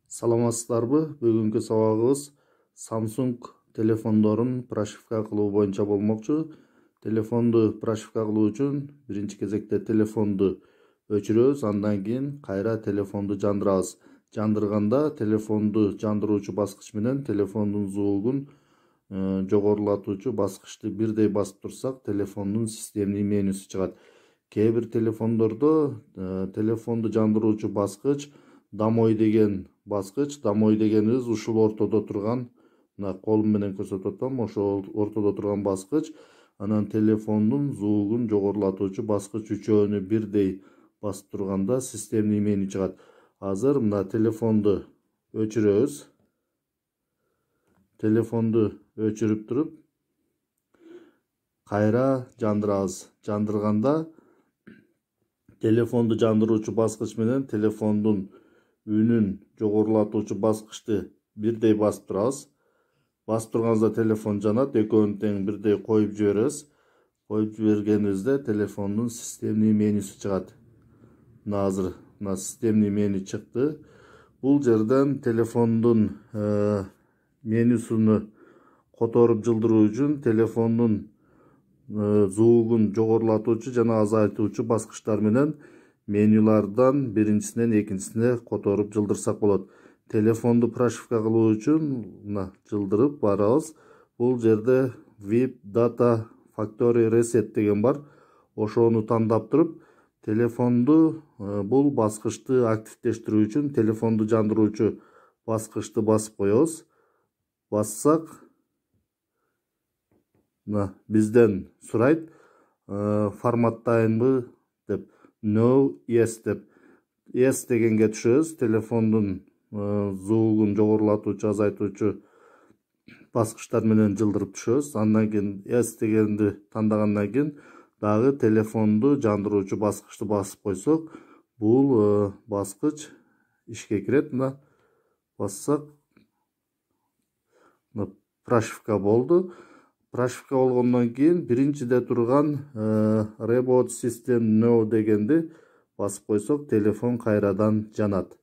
Саламатсыздарбы? Бүгүнкү сабагыбыз Samsung телефондорун прошивка кылуу боюнча болмокчу. Телефонду прошивка кылуу үчүн биринчи кезекте телефонду өчүрөбүз, андан кийин кайра телефонду жандырабыз. Жандырганда телефонду жандыруучу баскыч менен телефондун звугун жогорулатуучу баскычты бирдей басып турсак, телефондун системный менюсу чыгат. Кээ бир телефондордо телефонду жандыруучу баскыч домой деген баскыч, домой дегенибиз ушул ортодо турган, мына колум менен көрсөтүп атам, ошол ортодо турган баскыч, анан телефондун звугун жогорулатуучу баскыч үчөөнү бирдей басып турганда системный меню чыгат. Азыр мына телефонду өчүрөбүз. Телефонду өчүрүп туруп кайра жандырабыз. Жандырганда телефонду жандыруучу баскыч менен телефондун үнүн жогорулатуучу баскычты бирдей басып турабыз. Басып турганыбызда телефон жанат, экөөнү тең бирдей коюп жиберебиз. Коюп жибергенибизде телефондун системный менюсу чыгат. Мына азыр мына системный меню чыкты. Бул жерден телефондун менюсуну которуп жылдыруу үчүн телефондун звугун жогорулатуучу жана азайтуучу баскычтар менен менюлардан биринчисинен экинчисине которуп жылдырсак болот. Телефонду прошивка кылуу үчүн мына жылдырып барабыз. Бул жерде VIP Data Factory Reset деген бар. Ошону тандап туруп, телефонду бул баскычты активдештирүү үчүн телефонду жандыруучу баскычты басып коебуз. Бассак, мына бизден сурайт, форматтайынбы деп, no, yes деп. Yes дегенге түшөбүз. Телефондун звугун жогорулатуучу, азайтуучу баскычтар менен жылдырып түшөбүз. Андан кийин yes дегенди тандагандан кийин дагы телефонду жандыруучу баскычты басып койсок, бул баскыч ишке кирет. Мына бассак, прошивка болду. Прошивка болгондон кийин биринчиде турган Reboot System No дегенди басып койсок, телефон кайрадан жанат.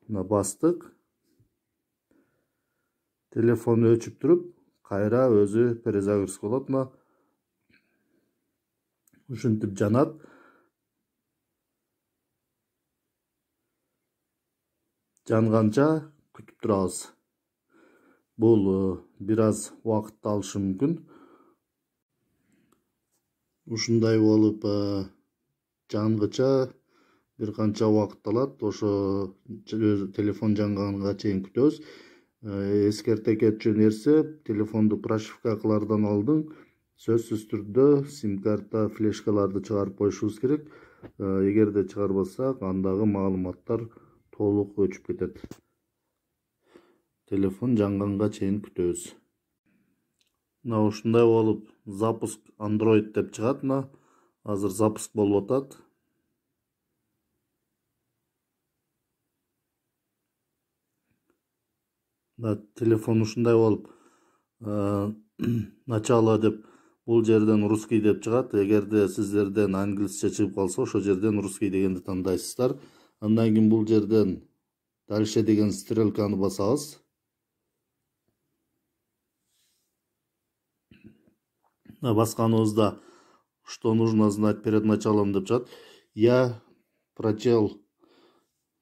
Мына бастык. Телефон өчүп туруп, кайра өзү перезагрузка болот. Мына ушинтип жанат. Жанганча күтүп турабыз. Бул бир аз убакыт алышы мүмкүн. Ушундай болуп жангыча бир канча убакыт алат. Ошо телефон жанганга чейин күтөбүз. Эскерте кетчү нерсе, телефонду прошивка кылардан алдын сөзсүз түрдө сим-карта, флешкаларды чыгарып коюшубуз керек. Эгерде чыгарбасак, андагы маалыматтар толук өчүп кетет. Телефон жанганга чейин күтөбүз. Мына ушундай болуп запуск Android деп чыгат. Мына азыр запуск болуп атат. Телефон ушундай болуп начало деп бул жерден русский деп чыгат. Эгерде сиздерден англисче чыгып калса, ошол жерден русский дегенди тандайсыздар. Андан кийин бул жерден дальше деген стрелканы басабыз. Басканыбызда что нужно знать перед началом деп чыгат. Я прочел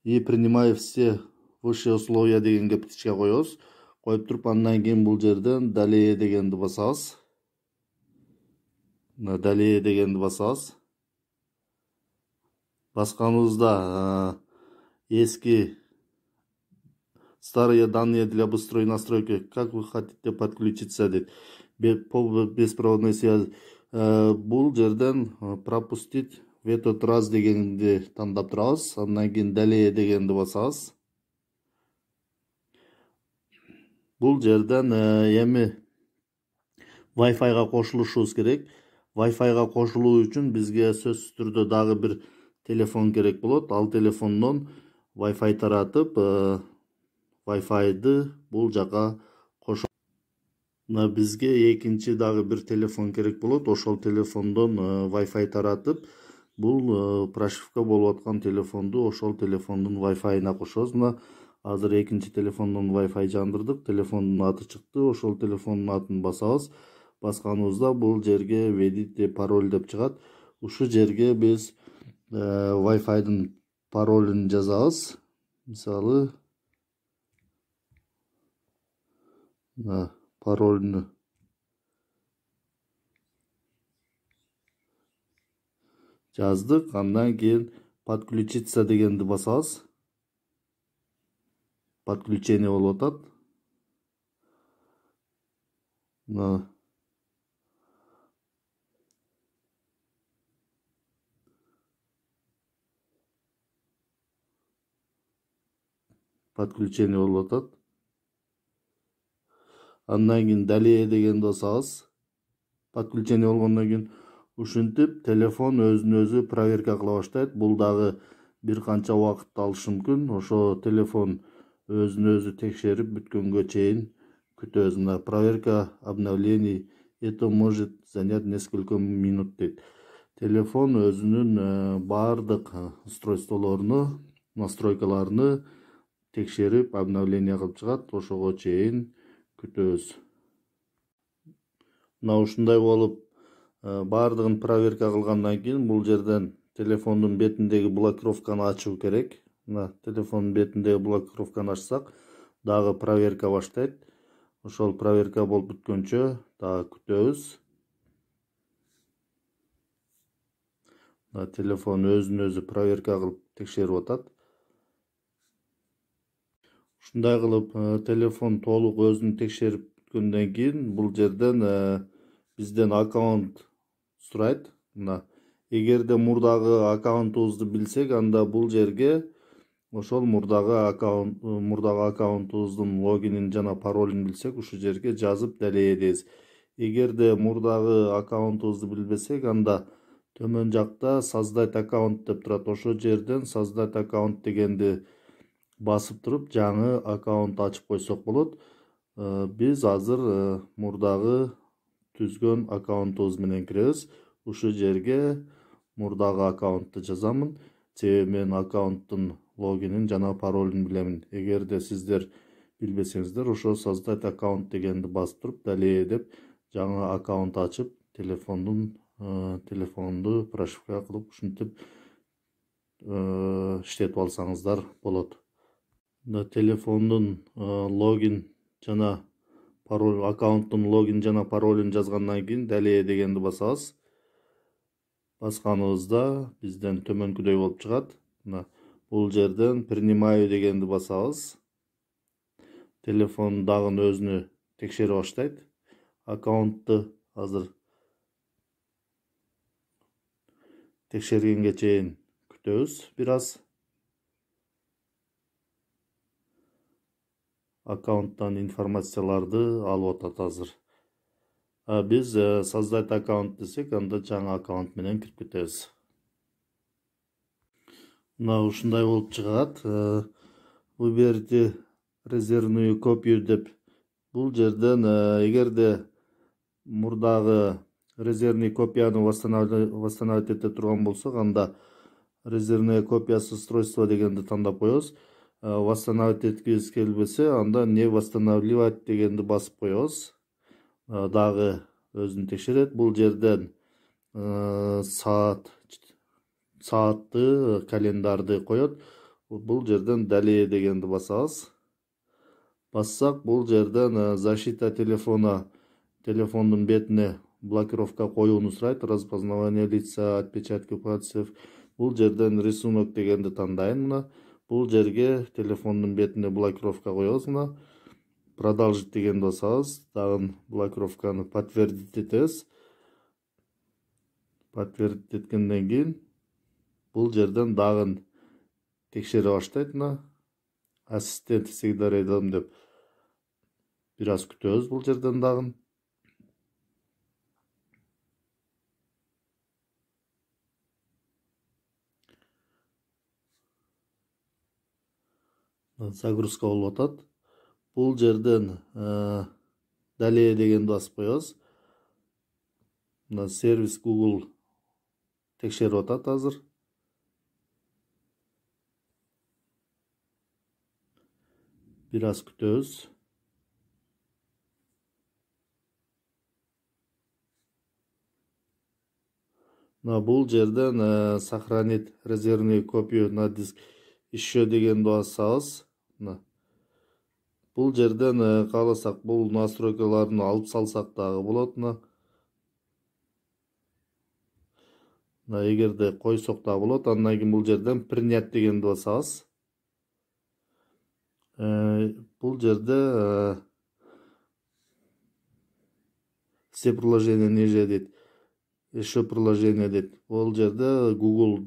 и принимаю все высшие условия дегенге птичка коебуз. Коюп туруп, андан кийин бул жерден далее дегенди басабыз. Далее дегенди басабыз. Басканыбызда эски старые данные для быстрой настройки. Как вы хотите подключиться дейт. По беспроводной связи. Бул жерден пропустить в этот раз дегенди тандап турабыз. Андан кийин далее дегенди басабыз. Бул жерден эми Wi-Fi-га кошулушубуз керек. Wi-Fi-га кошулуу үчүн бизге сөзсүз түрдө дагы бир телефон керек болот. Ал телефондон Wi-Fi таратып, Wi-Fi-ды бул жака кошуп. Мына бизге экинчи дагы бир телефон керек болот. Ошол телефондон Wi-Fi таратып, бул прошивка болуп аткан телефонду ошол телефондун Wi-Fi-на кошобуз. Мына Азыр экинчи телефондон Wi-Fi жандырдык. Телефондун аты чыкты. Ошол телефондун атын басабыз. Басканыбызда бул жерге введите пароль деп чыгат. Ушул жерге биз Wi-Fi'дын паролун жазабыз. Мисалы, паролну жаздык. Андан кийин подключиться дегенди басабыз. Подключение болуп атат. Подключение болуп атат. Андан кийин далее дегенди басабыз. Подключение болгондон кийин ушинтип телефон өзүн өзү проверка кыла баштайт. Бул дагы бир канча убакытты алышы мүмкүн. Ошо телефон өзүн өзү текшерип бүткөнгө чейин күтөбүз. Мына проверка обновлений это может занять несколько минут дейт. Телефон өзүнүн баардык устройстволоруну, настройкаларыны текшерип обновление кылып чыгат. Ошого чейин күтөбүз. Мына ушундай болуп баардыгын проверка кылгандан кийин бул жерден телефондун бетиндеги блокировканы ачуу керек. Мына телефондун бетиндеги блокировканы ачсак, дагы проверка баштайт. Ошол проверка болуп бүткөнчө дагы күтөбүз. Телефон өзүн өзү проверка кылып текшерип атат. Ушундай кылып телефон толук өзүн текшерип бүткөндөн кийин бул жерден бизден аккаунт сурайт. Мына эгерде мурдагы аккаунтубузду билсек, анда бул жерге ошол мурдагы аккаунтубуздун логинин жана паролун билсек, ушул жерге жазып далее дейбиз. Эгерде мурдагы аккаунтубузду билбесек, анда төмөн жакта создать аккаунт деп турат. Ошол жерден создать аккаунт дегенди басып туруп жаңы аккаунт ачып койсок болот. Биз азыр мурдагы түзгөн аккаунтубуз менен киребиз. Ушул жерге мурдагы аккаунтты жазамын. Себеби мен аккаунттун логинин жана паролун билемин. Эгерде сиздер билбесеңиздер, ошо создать аккаунт дегенди басып туруп далее деп жаңы аккаунт ачып, телефонду прошивка кылып ушинтип иштетип алсаңыздар болот. Телефондун логин жана пароль, аккаунттун логин жана паролун жазгандан кийин далее дегенди басабыз. Басканыбызда бизден төмөнкүдөй болуп чыгат. Мына бул жерден принимаю дегенди басабыз. Телефон дагы өзүнү текшере баштайт. Аккаунтты азыр текшергенге чейин күтөбүз бир аз. Аккаунттан информацияларды алып атат азыр. Биз создать аккаунт десек, анда жаңы аккаунт менен кирип кетебиз. Мына ушундай болуп чыгат. Выберите резервную копию деп бул жерден эгерде мурдагы резервный копияны восстановить эте турган болсок, анда резервная копиясы устройства дегенди тандап коебуз. Восстановить эткибиз келбесе, анда не восстанавливать дегенди басып коебуз. Дагы өзүн текшерет. Бул жерден саатты, календарды коет. Бул жерден далее дегенди басабыз. Бассак, бул жерден защита телефона, телефондун бетине блокировка коюуну сурайт. Распознавание лица, отпечатки пальцев. Бул жерден рисунок дегенди тандайын. Мына бул жерге телефондун бетине блокировка коебуз. Мына продолжить дегенди басабыз. Дагы блокировканы подтвердить этебиз. Подтвердить эткенден кийин бул жерден дагы текшере баштайт. Мына ассистент всегда рядом деп бир аз күтөбүз бул жерден дагы. Загрузка болуп атат. Бул жерден далее дегенди басып коебуз. Мына сервис Google текшерип атат азыр. бир аз күтөбүз. Бул жерден сохранить резервный копию на диск еще дегенди басабыз. Бул жерден кааласак бул настройкаларын алып салсак дагы болот. Эгерде койсок да болот. Андан кийин бул жерден принять дегенди басабыз. Бул жерде все приложения ниже дейт. Еще приложение дейт. Бул жерде Google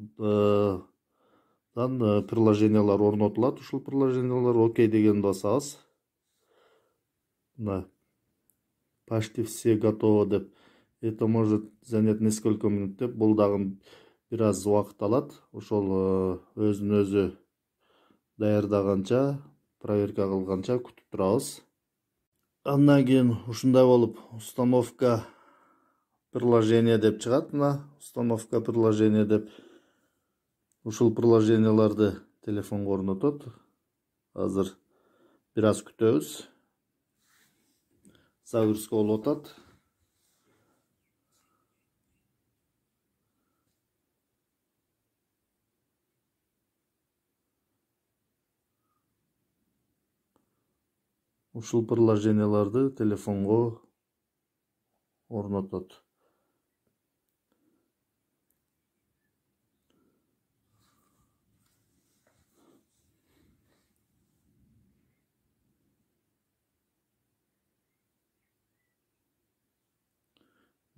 приложениялар орнотулат. Ушул приложениялар окей дегенди басабыз. Почти все готово деп. Это может занять несколько минут деп. Бул дагы бир аз убакыт алат. Ошол өзүн өзү даярдаганча, проверка кылганча күтүп турабыз. Андан кийин ушундай болуп установка приложение деп чыгат. Установка приложение деп. Ушул приложенияларды телефонго орнотот. Азыр бир аз күтөбүз. Загрузка болуп атат. Ушул приложенияларды телефонго орнотот.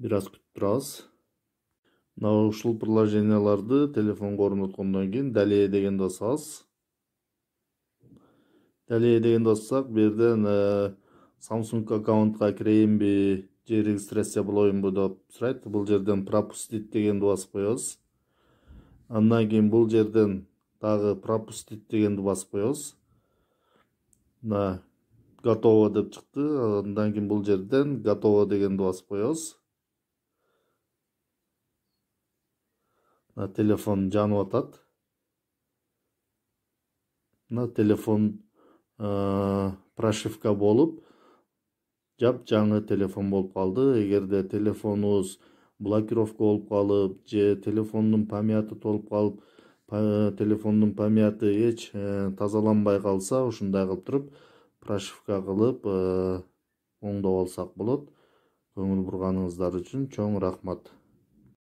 Бир аз күтүп турабыз. Ушул приложенияларды телефонго орноткондон кийин далее дегенди басабыз. Далее дегенди бассак, бу жерден Samsung аккаунтка кирейинби же регистрация болоюнбу деп сурайт. Бул жерден пропустить дегенди басып коебуз. Андан кийин бул жерден дагы пропустить дегенди басып коебуз. Готово деп чыкты. Андан кийин бул жерден готово дегенди басып коебуз. Телефон жанып атат. Телефон прошивка болуп, жаңы телефон болуп калды. Эгерде телефонубуз блокировка болуп калып, же телефондун памяты толуп калып, телефондун памяты эч тазаланбай калса, ушундай кылып туруп прошивка кылып оңдоп алсак болот. Көңүл бурганыңыздар үчүн чоң рахмат.